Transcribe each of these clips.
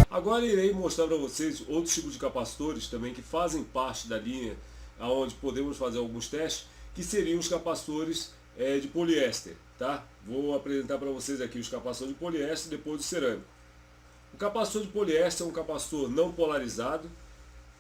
Agora irei mostrar para vocês outros tipos de capacitores também que fazem parte da linha onde podemos fazer alguns testes, que seriam os capacitores de poliéster, tá? Vou apresentar para vocês aqui os capacitores de poliéster e depois do cerâmico. O capacitor de poliéster é um capacitor não polarizado,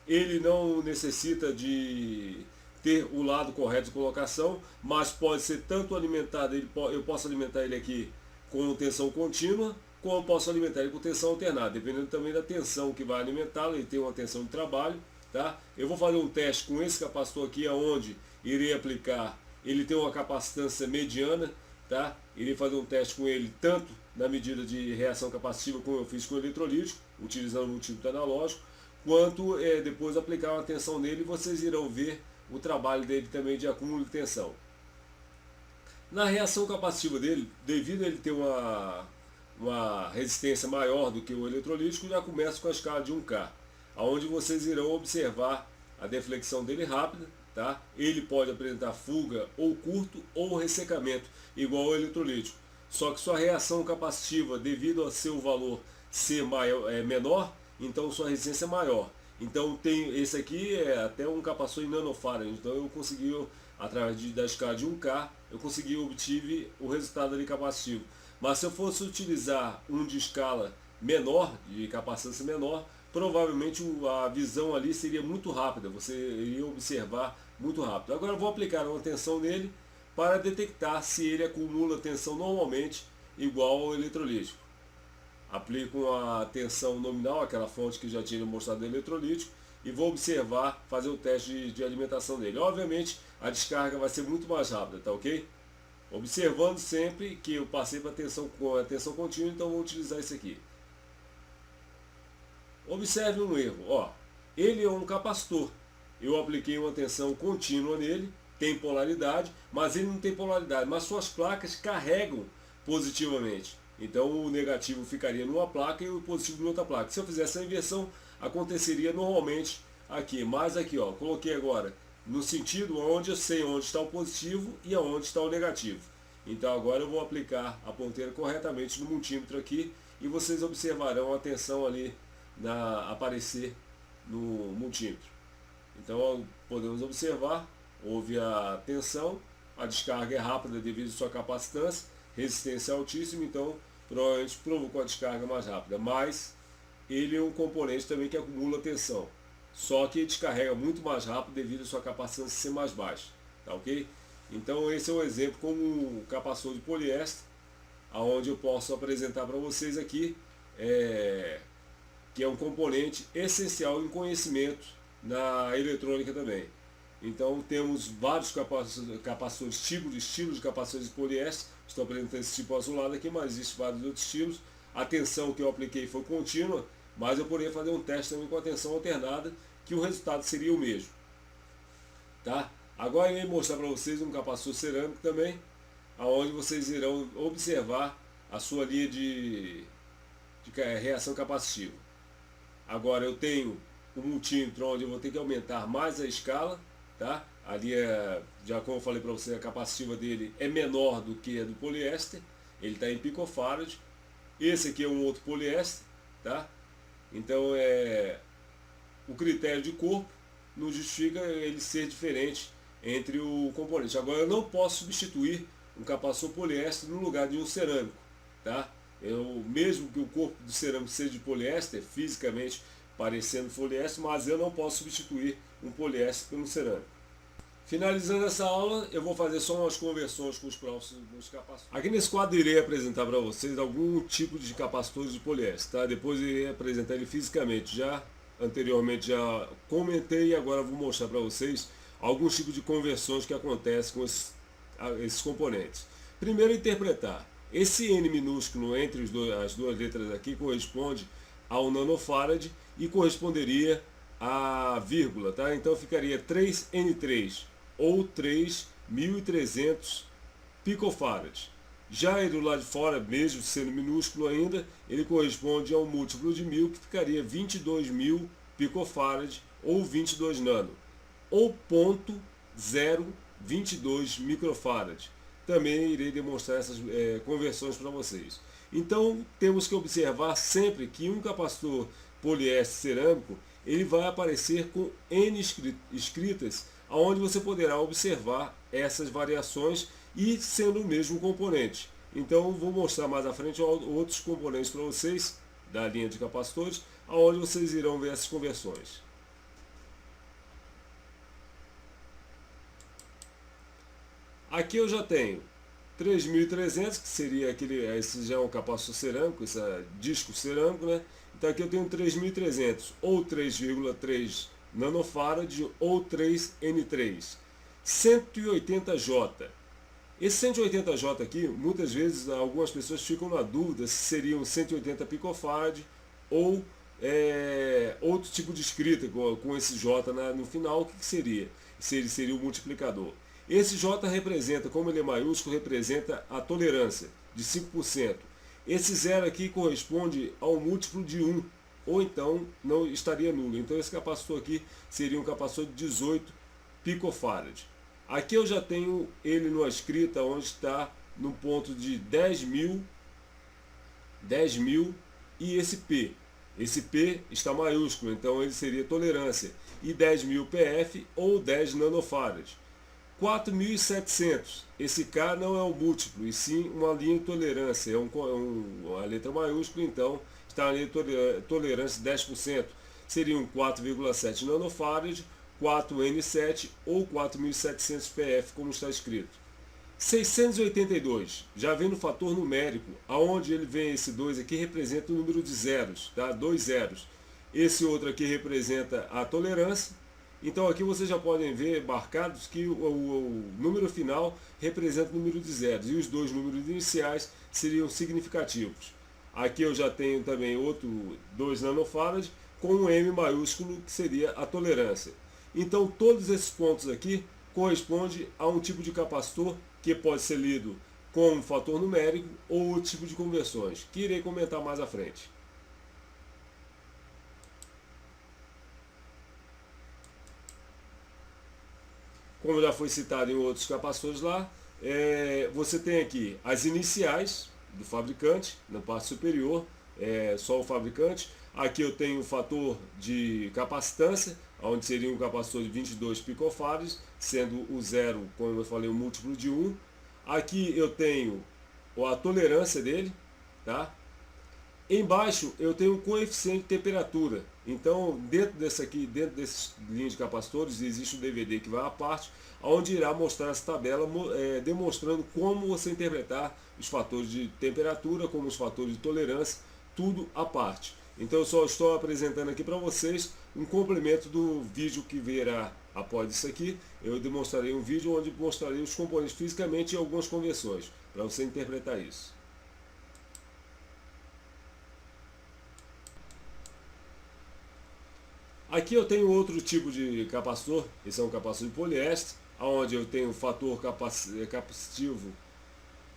ele não necessita de ter o lado correto de colocação, mas pode ser tanto alimentado, eu posso alimentar ele aqui com tensão contínua, como eu posso alimentar ele com tensão alternada, dependendo também da tensão que vai alimentá-lo. Ele tem uma tensão de trabalho, tá? Eu vou fazer um teste com esse capacitor aqui, onde irei aplicar, ele tem uma capacitância mediana, tá? Irei fazer um teste com ele tanto na medida de reação capacitiva, como eu fiz com o eletrolítico, utilizando o multímetro analógico, quanto depois aplicar uma tensão nele, e vocês irão ver o trabalho dele também de acúmulo de tensão. Na reação capacitiva dele, devido a ele ter uma resistência maior do que o eletrolítico, já começa com a escala de 1K, onde vocês irão observar a deflexão dele rápida, tá? Ele pode apresentar fuga ou curto ou ressecamento, igual ao eletrolítico. Só que sua reação capacitiva, devido a seu valor ser menor, então sua resistência é maior. Então esse aqui é até um capacitor em nanofarad, então eu consegui, através da escala de 1K, eu consegui obtive o resultado ali capacitivo. Mas se eu fosse utilizar um de escala menor, de capacitância menor, provavelmente a visão ali seria muito rápida, você iria observar muito rápido. Agora eu vou aplicar uma tensão nele para detectar se ele acumula tensão normalmente igual ao eletrolítico. Aplico a tensão nominal, aquela fonte que já tinha mostrado do eletrolítico, e vou observar, fazer o teste de alimentação dele. Obviamente a descarga vai ser muito mais rápida, tá ok? Observando sempre que eu passei para a tensão contínua, então vou utilizar esse aqui. Observe um erro, ó, ele é um capacitor, eu apliquei uma tensão contínua nele, tem polaridade, mas ele não tem polaridade, mas suas placas carregam positivamente. Então o negativo ficaria numa placa e o positivo em outra placa. Se eu fizesse a inversão, aconteceria normalmente aqui, mas aqui, ó, coloquei agora no sentido onde eu sei onde está o positivo e onde está o negativo. Então agora eu vou aplicar a ponteira corretamente no multímetro aqui e vocês observarão a tensão ali aparecer no multímetro. Então podemos observar, houve a tensão, a descarga é rápida devido à sua capacitância, resistência altíssima, então provavelmente provocou a descarga mais rápida, mas ele é um componente também que acumula tensão. Só que ele descarrega muito mais rápido devido à sua capacitância ser mais baixa, tá ok? Então esse é um exemplo como um capacitor de poliéster, onde eu posso apresentar para vocês aqui, que é um componente essencial em conhecimento na eletrônica também. Então temos vários capacitores, estilos de capacitores de poliéster, estou apresentando esse tipo azulado aqui, mas existem vários outros estilos. A tensão que eu apliquei foi contínua, mas eu poderia fazer um teste também com a tensão alternada, que o resultado seria o mesmo. Tá? Agora eu vou mostrar para vocês um capacitor cerâmico também, onde vocês irão observar a sua linha de reação capacitiva. Agora eu tenho um multímetro onde eu vou ter que aumentar mais a escala, tá? Ali já como eu falei para você, a capacitiva dele é menor do que a do poliéster, ele está em picofarad. Esse aqui é um outro poliéster, tá? Então o critério de corpo não justifica ele ser diferente entre o componente. Agora eu não posso substituir um capacitor poliéster no lugar de um cerâmico, tá? Mesmo que o corpo do cerâmico seja de poliéster, fisicamente parecendo poliéster, mas eu não posso substituir um poliéster por um cerâmico. Finalizando essa aula, eu vou fazer só umas conversões com os próximos capacitores. Aqui nesse quadro irei apresentar para vocês algum tipo de capacitores de poliéster, tá? Depois irei apresentar ele fisicamente. Anteriormente já comentei e agora vou mostrar para vocês alguns tipos de conversões que acontecem com esses componentes. Primeiro, interpretar. Esse N minúsculo entre as duas letras aqui corresponde ao nanofarad e corresponderia à vírgula, tá? Então ficaria 3N3 ou 3.300 picofarad. Já ele do lado de fora, mesmo sendo minúsculo ainda, ele corresponde a um múltiplo de 1000, que ficaria 22.000 picofarad ou 22 nano, ou 0,022 microfarad. Também irei demonstrar essas conversões para vocês. Então temos que observar sempre que um capacitor poliéster cerâmico ele vai aparecer com N escritas, onde você poderá observar essas variações e sendo o mesmo componente. Então vou mostrar mais à frente outros componentes para vocês da linha de capacitores, onde vocês irão ver essas conversões. Aqui eu já tenho 3.300, que seria aquele, esse já é um capacitor cerâmico, esse é disco cerâmico, né? Então aqui eu tenho 3.300 ou 3,3 nanofarad ou 3N3. 180J. Esse 180J aqui, muitas vezes algumas pessoas ficam na dúvida se seriam 180 picofarad ou outro tipo de escrita com esse J no final. O que seria? Seria o multiplicador. Esse J representa, como ele é maiúsculo, representa a tolerância de 5%. Esse zero aqui corresponde ao múltiplo de 1, ou então não estaria nulo. Então esse capacitor aqui seria um capacitor de 18 picofarad. Aqui eu já tenho ele numa escrita onde está no ponto de 10.000 e esse P. Esse P está maiúsculo, então ele seria tolerância. E 10.000 PF ou 10 nanofarad. 4.700. Esse K não é um múltiplo, e sim uma linha de tolerância. É uma letra maiúscula, então está na linha de tolerância de 10%. Seriam 4,7 nanofarad, 4N7 ou 4.700 PF, como está escrito. 682, já vem no fator numérico, aonde ele vem esse 2 aqui representa o número de zeros, tá? 2 zeros. Esse outro aqui representa a tolerância. Então aqui vocês já podem ver marcados que o número final representa o número de zeros, e os dois números iniciais seriam significativos. Aqui eu já tenho também outro 2 nanofarad com um M maiúsculo, que seria a tolerância. Então todos esses pontos aqui correspondem a um tipo de capacitor que pode ser lido como fator numérico ou outro tipo de conversões, que irei comentar mais à frente. Como já foi citado em outros capacitores lá, você tem aqui as iniciais do fabricante, na parte superior, só o fabricante. Aqui eu tenho o fator de capacitância, onde seria um capacitor de 22 picofarads, sendo o zero, como eu falei, um múltiplo de 1. Aqui eu tenho a tolerância dele, tá? Embaixo eu tenho o coeficiente de temperatura. Então dentro desses linhas de capacitores existe um DVD que vai à parte, onde irá mostrar essa tabela demonstrando como você interpretar os fatores de temperatura, como os fatores de tolerância, tudo à parte. Então eu só estou apresentando aqui para vocês um complemento do vídeo que virá após isso aqui. Eu demonstrarei um vídeo onde mostrarei os componentes fisicamente e algumas conversões, para você interpretar isso. Aqui eu tenho outro tipo de capacitor, esse é um capacitor de poliéster, onde eu tenho o fator capacitivo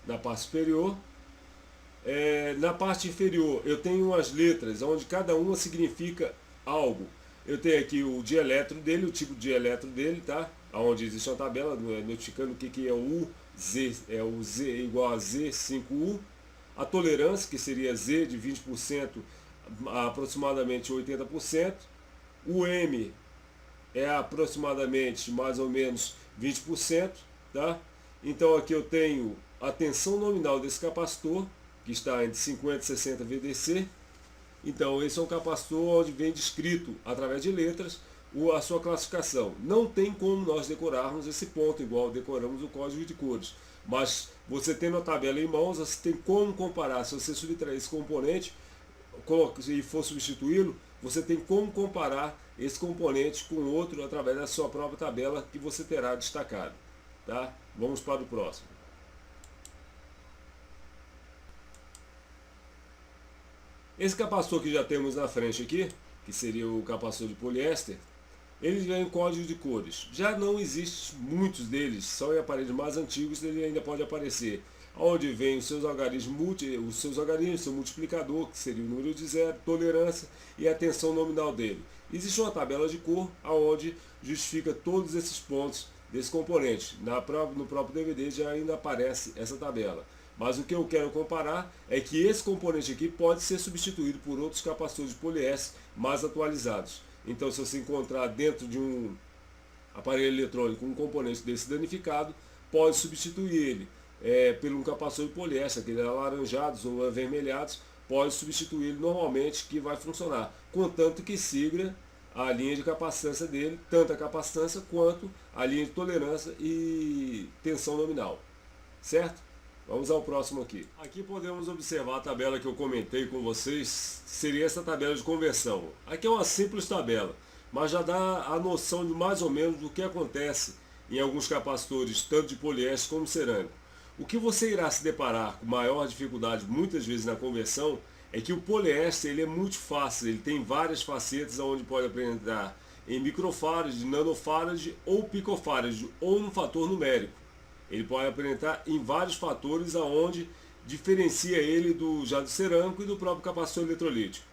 na parte superior. Na parte inferior eu tenho as letras, onde cada uma significa algo. Eu tenho aqui o dieletro dele, o tipo de dieletro dele, tá? Onde existe uma tabela notificando o que é o U, Z, o Z igual a Z5U. A tolerância, que seria Z de 20% a aproximadamente 80%. O M é aproximadamente mais ou menos 20%, tá? Então aqui eu tenho a tensão nominal desse capacitor, que está entre 50 e 60 VDC. Então esse é um capacitor onde vem descrito através de letras a sua classificação. Não tem como nós decorarmos esse ponto igual decoramos o código de cores, mas você tendo a tabela em mãos, você tem como comparar. Se você subtrair esse componente e for substituí-lo, você tem como comparar esse componente com outro através da sua própria tabela que você terá destacado, tá? Vamos para o próximo. Esse capacitor que já temos na frente aqui, que seria o capacitor de poliéster, Ele vem em código de cores. Já não existe muitos deles, são em aparelhos mais antigos, ele ainda pode aparecer. Onde vem os seus algarismos, seu multiplicador, que seria o número de zero, tolerância e a tensão nominal dele. Existe uma tabela de cor onde justifica todos esses pontos desse componente. No próprio DVD já ainda aparece essa tabela. Mas o que eu quero comparar é que esse componente aqui pode ser substituído por outros capacitores de poliéster mais atualizados. Então, se você encontrar dentro de um aparelho eletrônico um componente desse danificado, pode substituir ele por um capacitor de poliéster, aqueles alaranjados ou avermelhados, pode substituir ele normalmente, que vai funcionar, contanto que siga a linha de capacitância dele, tanto a capacitância quanto a linha de tolerância e tensão nominal, certo? Vamos ao próximo aqui. Aqui podemos observar a tabela que eu comentei com vocês, seria essa tabela de conversão. Aqui é uma simples tabela, mas já dá a noção de mais ou menos do que acontece em alguns capacitores, tanto de poliéster como cerâmico. O que você irá se deparar com maior dificuldade muitas vezes na conversão é que o poliéster ele é muito fácil, ele tem várias facetas onde pode apresentar em microfarad, nanofarad ou picofarad, ou no fator numérico. Ele pode apresentar em vários fatores aonde diferencia ele do cerâmico e do próprio capacitor eletrolítico.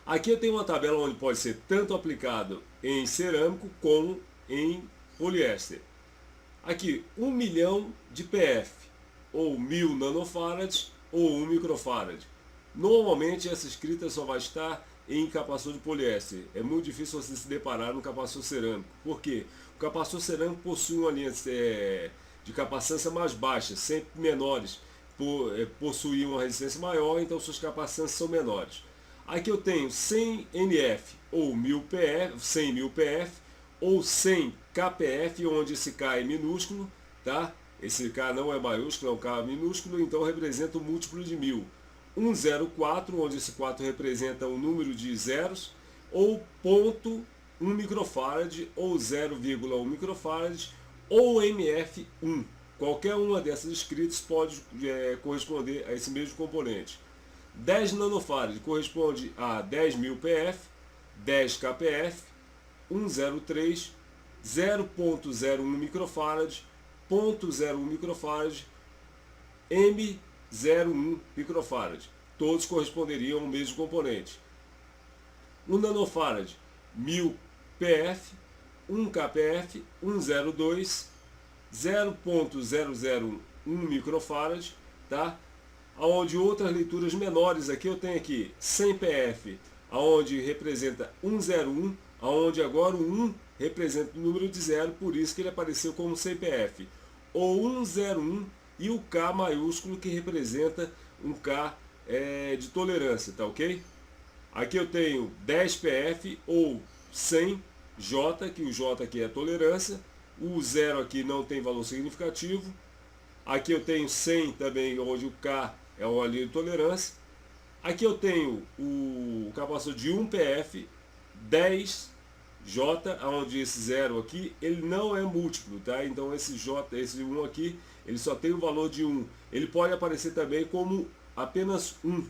Aqui eu tenho uma tabela onde pode ser tanto aplicado em cerâmico como em poliéster. Aqui, 1 milhão de PF, ou 1000 nanofarads, ou 1 microfarad. Normalmente essa escrita só vai estar em capacitor de poliéster. É muito difícil você se deparar no capacitor cerâmico. Por quê? O capacitor cerâmico possui uma linha de capacitância mais baixa, sempre menores. Possui uma resistência maior, então suas capacitâncias são menores. Aqui eu tenho 100 NF ou 1000 PF, 100 1000 PF ou 100 KPF, onde esse K é minúsculo, tá? Esse K não é maiúsculo, é um K minúsculo, então representa um múltiplo de 1000. 104, onde esse 4 representa o número de zeros, ou 0,1 microfarad, ou 0,1 microfarad, ou MF1. Qualquer uma dessas escritas pode corresponder a esse mesmo componente. 10 nanofarad corresponde a 10.000 PF, 10 KPF, 103, 0,01 microfarad, 0,01 microfarad, M01 microfarad. Todos corresponderiam ao mesmo componente. 1 nanofarad, 1000 PF, 1 KPF, 102, 0,001 microfarad, tá? Onde outras leituras menores aqui eu tenho aqui 100 PF, aonde representa 101, aonde agora o 1 representa o número de 0, por isso que ele apareceu como 100 PF, ou 101 e o K maiúsculo que representa um K de tolerância, tá ok? Aqui eu tenho 10 PF ou 100 J, que o J aqui é a tolerância, o 0 aqui não tem valor significativo. Aqui eu tenho 100 também, onde o K é uma linha de tolerância. Aqui eu tenho o capacitor de 1 PF, 10 J, onde esse 0 aqui, ele não é múltiplo, tá? Então esse J, esse 1 aqui, ele só tem o valor de 1. Ele pode aparecer também como apenas 1,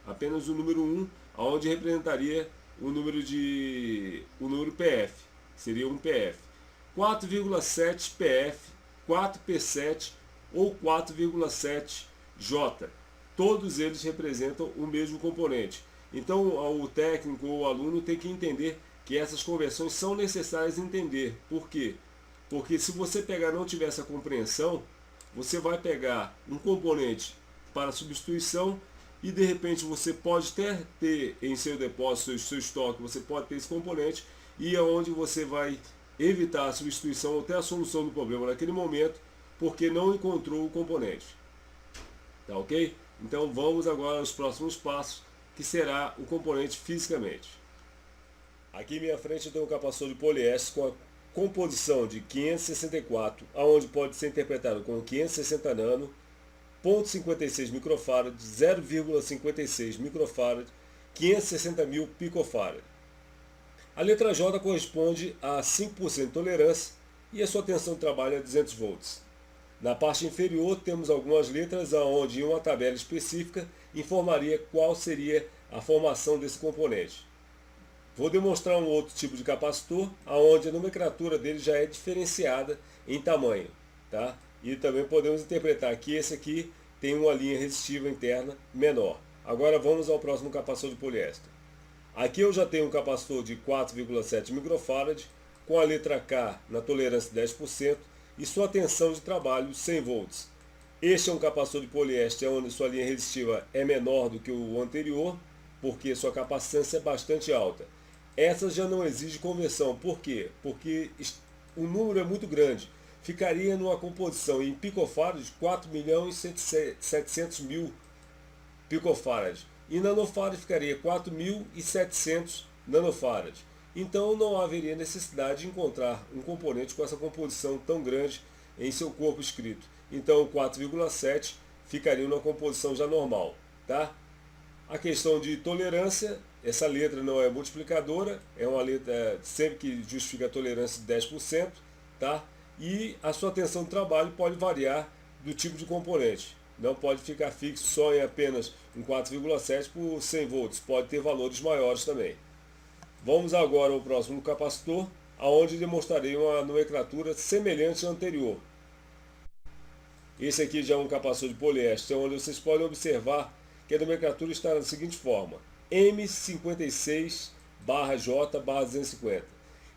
apenas o número 1, onde representaria o número PF, seria um PF. 4,7 PF, 4P7 ou 4,7 J. Todos eles representam o mesmo componente. Então o técnico ou o aluno tem que entender que essas conversões são necessárias entender. Por quê? Porque se você não tiver essa compreensão, você vai pegar um componente para substituição e de repente você pode ter em seu depósito, seu estoque, você pode ter esse componente e é onde você vai evitar a substituição ou até a solução do problema naquele momento, porque não encontrou o componente. Tá ok? Então vamos agora aos próximos passos, que será o componente fisicamente. Aqui em minha frente eu tenho um capacitor de poliéster com a composição de 564, aonde pode ser interpretado com 560 nano, 0,56 microfarad, 0,56 microfarad, 560.000 picofarad. A letra J corresponde a 5% de tolerância e a sua tensão de trabalho é 200 volts. Na parte inferior temos algumas letras onde em uma tabela específica informaria qual seria a formação desse componente. Vou demonstrar um outro tipo de capacitor, onde a nomenclatura dele já é diferenciada em tamanho. Tá? E também podemos interpretar que esse aqui tem uma linha resistiva interna menor. Agora vamos ao próximo capacitor de poliéster. Aqui eu já tenho um capacitor de 4,7 microfarad, com a letra K na tolerância de 10% e sua tensão de trabalho 100 volts. Este é um capacitor de poliéster onde sua linha resistiva é menor do que o anterior, porque sua capacitância é bastante alta. Essa já não exige conversão. Por quê? Porque o número é muito grande. Ficaria numa composição em picofarad de 4.700.000 picofarad. E nanofarad ficaria 4.700 nanofarad. Então não haveria necessidade de encontrar um componente com essa composição tão grande em seu corpo escrito. Então 4,7 ficaria numa composição já normal. Tá? A questão de tolerância, essa letra não é multiplicadora, é uma letra sempre que justifica a tolerância de 10%, tá? E a sua tensão de trabalho pode variar do tipo de componente. Não pode ficar fixo só em apenas um 4,7 por 100 volts, pode ter valores maiores também. Vamos agora ao próximo capacitor, aonde demonstrarei uma nomenclatura semelhante à anterior. Esse aqui já é um capacitor de poliéster, onde vocês podem observar que a nomenclatura está da seguinte forma: M56/J/250.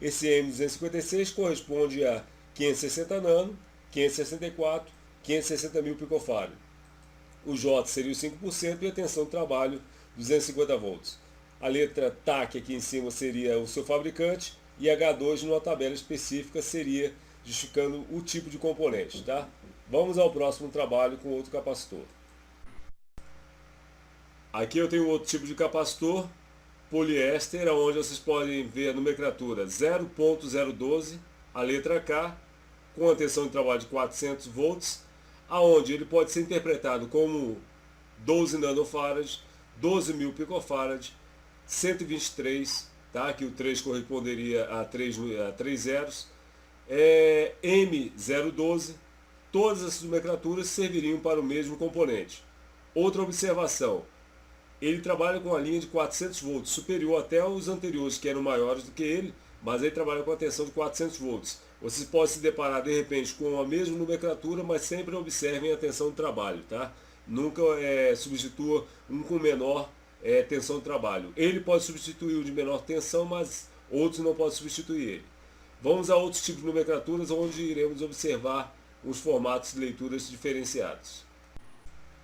Esse M256 corresponde a 560 nano, 564, 560 mil picofarad. O J seria os 5% e a tensão de trabalho 250 volts. A letra TAC aqui em cima seria o seu fabricante e H2 numa tabela específica seria justificando o tipo de componente. Tá? Vamos ao próximo trabalho com outro capacitor. Aqui eu tenho outro tipo de capacitor, poliéster, onde vocês podem ver a nomenclatura 0.012, a letra K, com a tensão de trabalho de 400 volts, aonde ele pode ser interpretado como 12 nanofarad, 12.000 picofarad, 123, tá? Que o 3 corresponderia a 3 zeros, M012, todas essas nomenclaturas serviriam para o mesmo componente. Outra observação, ele trabalha com a linha de 400 volts, superior até aos anteriores que eram maiores do que ele, mas ele trabalha com a tensão de 400 volts. Vocês podem se deparar de repente com a mesma nomenclatura, mas sempre observem a tensão de trabalho, tá? Nunca substitua um com menor tensão de trabalho. Ele pode substituir o de menor tensão, mas outros não podem substituir ele. Vamos a outros tipos de nomenclaturas, onde iremos observar os formatos de leituras diferenciados.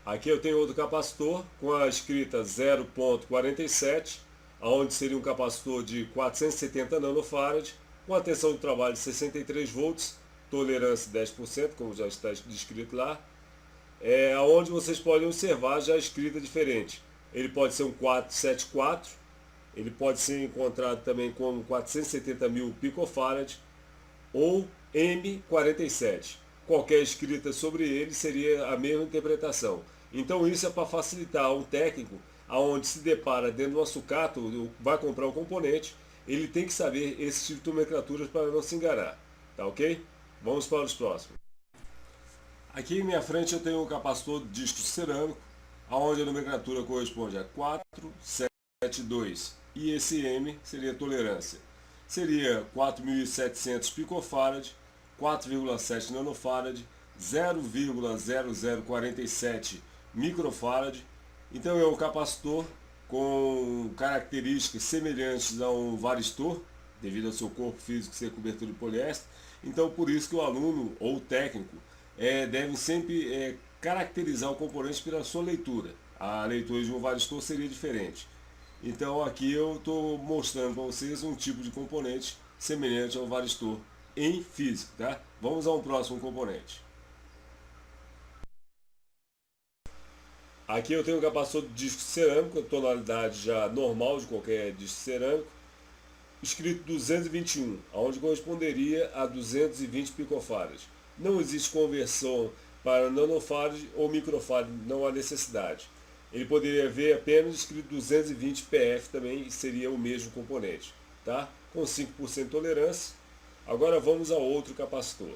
Aqui eu tenho outro capacitor com a escrita 0.47, onde seria um capacitor de 470 nanofarad, com a tensão de trabalho de 63 volts, tolerância 10%, como já está descrito lá, onde vocês podem observar já a escrita diferente. Ele pode ser um 474, ele pode ser encontrado também como 470 mil picofarad ou M47. Qualquer escrita sobre ele seria a mesma interpretação. Então isso é para facilitar um técnico aonde se depara dentro do sucato, vai comprar um componente, ele tem que saber esse tipo de nomenclaturas para não se enganar. Tá ok? Vamos para os próximos. Aqui em minha frente eu tenho um capacitor de disco cerâmico, onde a nomenclatura corresponde a 472 e esse M seria a tolerância. Seria 4.700 picofarad, 4,7 nanofarad, 0,0047 microfarad. Então é um capacitor com características semelhantes a um varistor, devido ao seu corpo físico ser cobertura de poliéster. Então por isso que o aluno ou o técnico deve sempre caracterizar o componente pela sua leitura. A leitura de um varistor seria diferente. Então aqui eu estou mostrando para vocês um tipo de componente semelhante ao varistor em físico. Tá? Vamos a um próximo componente. Aqui eu tenho um capacitor de disco cerâmico, tonalidade já normal de qualquer disco cerâmico, escrito 221, onde corresponderia a 220 picofarads. Não existe conversão para nanofarad ou microfarad, não há necessidade. Ele poderia ver apenas escrito 220 PF também e seria o mesmo componente, tá? Com 5% de tolerância. Agora vamos a outro capacitor.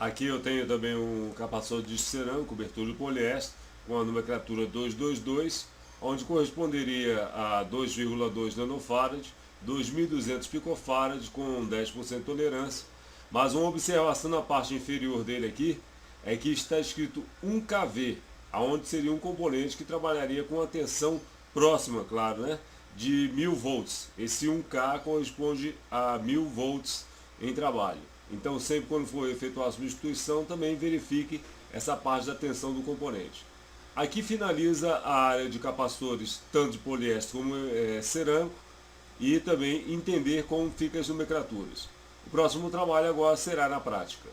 Aqui eu tenho também um capacitor de cerâmico, cobertura de poliéster, com a nomenclatura 222, onde corresponderia a 2,2 nanofarad, 2.200 picofarad com 10% de tolerância. Mas uma observação na parte inferior dele aqui é que está escrito 1kV, aonde seria um componente que trabalharia com a tensão próxima, claro, né, de 1000 volts. Esse 1K corresponde a 1000 volts em trabalho. Então, sempre quando for efetuar a substituição, também verifique essa parte da tensão do componente. Aqui finaliza a área de capacitores, tanto de poliéster como cerâmico, e também entender como ficam as nomenclaturas. O próximo trabalho agora será na prática.